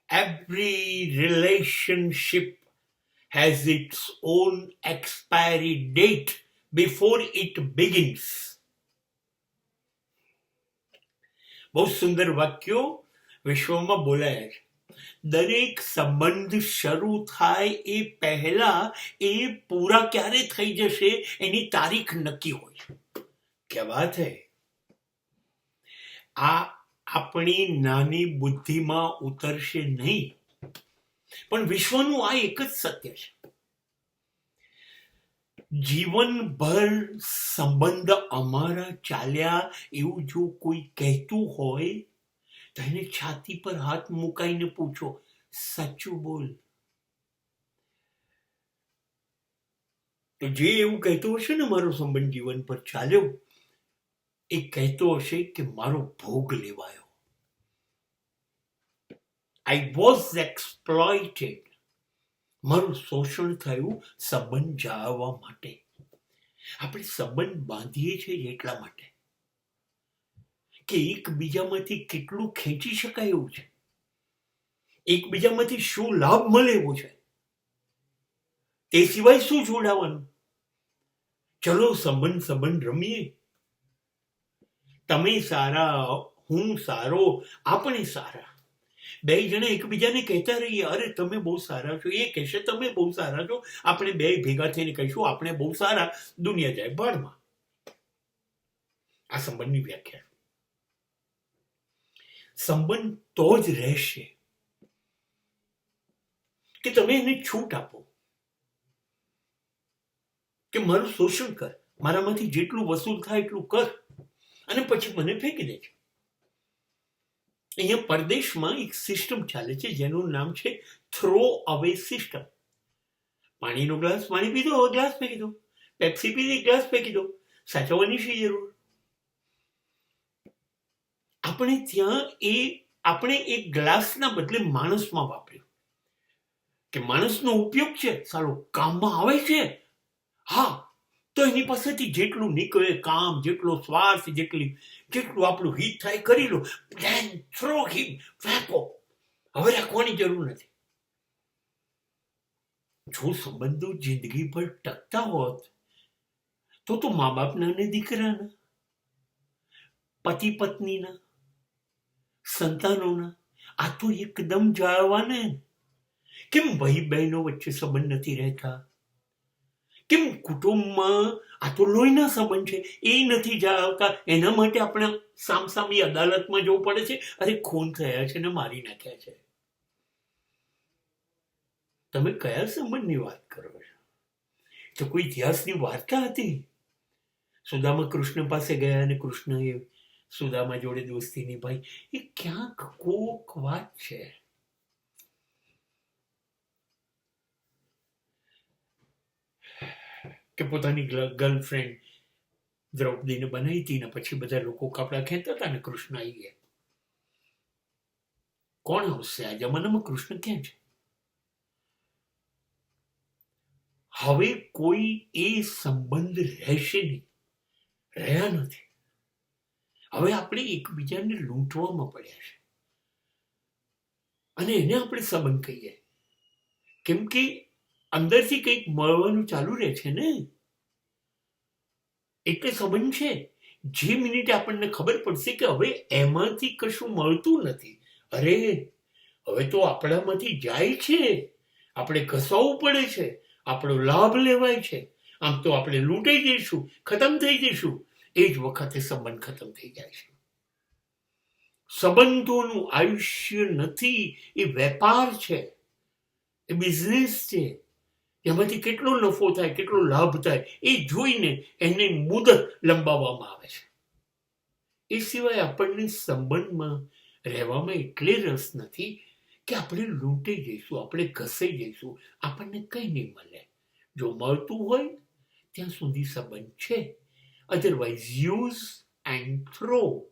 Every relationship has its own expiry date before it begins. બહુ સુંદર વાક્યો વિશ્વમાં બોલાયા છે. દરેક સંબંધ શરૂ થાય એ પહેલા એ પૂરા ક્યારે થઈ જશે એની તારીખ નક્કી હોય. क्या बात है. આ આપણી નાની બુદ્ધિમાં ઉતરશે નહીં, પણ વિશ્વનું આ એક જ સત્ય છે. જીવનભર સંબંધ અમારા ચાલ્યા એવું જો કોઈ કહેતું હોય તો એને છાતી પર હાથ મુકાઈને પૂછો, સાચું બોલ. તો જે એવું કહેતો હશે ને મારો સંબંધ જીવન પર ચાલ્યો, એ કહેતો હશે કે મારો ભોગ લેવાયો. I was exploited. મારું શોષણ થયું સંબંધ જાળવવા માટે. આપણે સંબંધ બાંધીએ છીએ એટલા માટે કે એકબીજામાંથી કેટલું ખેંચી શકાય એવું છે, એકબીજામાંથી શું લાભ મળે એવું છે, તે સિવાય શું જોડાવાનું. ચલો સંબંધ રમીએ. તમે સારા, હું સારો, આપણે સારા. બે જણા એકબીજાને કહેતા રહીએ, અરે તમે બહુ સારા છો, એ કહેશે તમે બહુ સારા છો, આપણે બે ભેગા થઈને કહીશું આપણે બહુ સારા, દુનિયા જાય બાળમાં. આ સંબંધની વ્યાખ્યા. સંબંધ તો જ રહેશે કે તમે એને છૂટ આપો કે મારું શોષણ કર, મારામાંથી જેટલું વસૂલ થાય એટલું કર અને પછી મને ફેંકી દે છે. અહીંયા પરદેશમાં એક સિસ્ટમ ચાલે છે જેનું નામ છે થ્રો અવે સિસ્ટમ. પાણીનો ગ્લાસ પાણી પીધો, હવે ગ્લાસ ફેંકી દો. પેપ્સી પીધી, ગ્લાસ ફેંકી દો. સાચવવાની શી જરૂર? આપણે એક ગ્લાસના બદલે માણસમાં વાપર્યું કે માણસનો ઉપયોગ છે, સારો કામમાં આવે છે. હા, તો એની પાસેથી જેટલું નીકળે કામ, જેટલો સ્વાર્થ, જેટલું આપણું હિત થાય કરી લો. ધેન થ્રો હિમ, ફેંકો. હવે રાખવાની જરૂર નથી. જો સંબંધો જિંદગીભર ટકતા હોત તો મા બાપના અને દીકરાના, પતિ પત્નીના, સંતાનોના આ તો એકદમ જાળવાને. કેમ ભાઈ બહેનો વચ્ચે સંબંધ નથી રહેતા? કેમ કુટુંબમાં આ તો લોહીના સંબંધ છે એ નથી જાળવતા? એના માટે આપણે સામસામી અદાલતમાં જવું પડે છે. અરે ખૂન થયા છે ને મારી નાખ્યા છે. તમે કયા સંબંધની વાત કરો છો? તો કોઈ ઇતિહાસની વાર્તા હતી? સુદામા કૃષ્ણ પાસે ગયા અને કૃષ્ણએ સુદામા જોડે દોસ્તી નિભાઈ. એ ક્યાંક કોક વાત છે. કે પોતાની ગર્લફ્રેન્ડ દ્રૌપદીને બનાવી હતી ને પછી બધા લોકો કપડા ખેંચતા હતા ને કૃષ્ણ આવી ગયા. કોણ આવશે આ જમાનામાં? કૃષ્ણ ક્યાં છે? હવે કોઈ એ સંબંધ રહેશે નહીં, રહ્યા નથી. હવે આપણે એકબીજાને લૂંટવામાં પડ્યા છે અને એને આપણે સંબંધ કહીએ. કેમ કે અંદરથી કંઈક મળવાનું ચાલુ રહે છે ને, એટલે સંબંધ છે. જે મિનિટે આપણને ખબર પડશે કે હવે એમાંથી કશું મળતું નથી, અરે હવે તો આપણામાંથી જાય છે, આપણે ઘસાવવું પડે છે, આપણો લાભ લેવાય છે, આમ તો આપણે લૂંટાઈ જઈશું, ખતમ થઈ જઈશું, એ જ વખતે સંબંધ ખતમ થઈ જાય છે. સંબંધોનું આયુષ્ય નથી, એ વેપાર છે, એ બિઝનેસ છે. એમાંથી કેટલો નફો થાય, કેટલો લાભ થાય એ જોઈને એને મુદત લંબાવવામાં આવે છે. એ સિવાય આપણને સંબંધમાં રહેવામાં એટલે રસ નથી કે આપણે લૂંટાઈ જઈશું, આપણે ઘસાઈ જઈશું, આપણને કંઈ નહીં મળે. જો મળતું હોય ત્યાં સુધી સંબંધ છે, અધરવાઇઝ યુઝ એન્ડ થ્રો.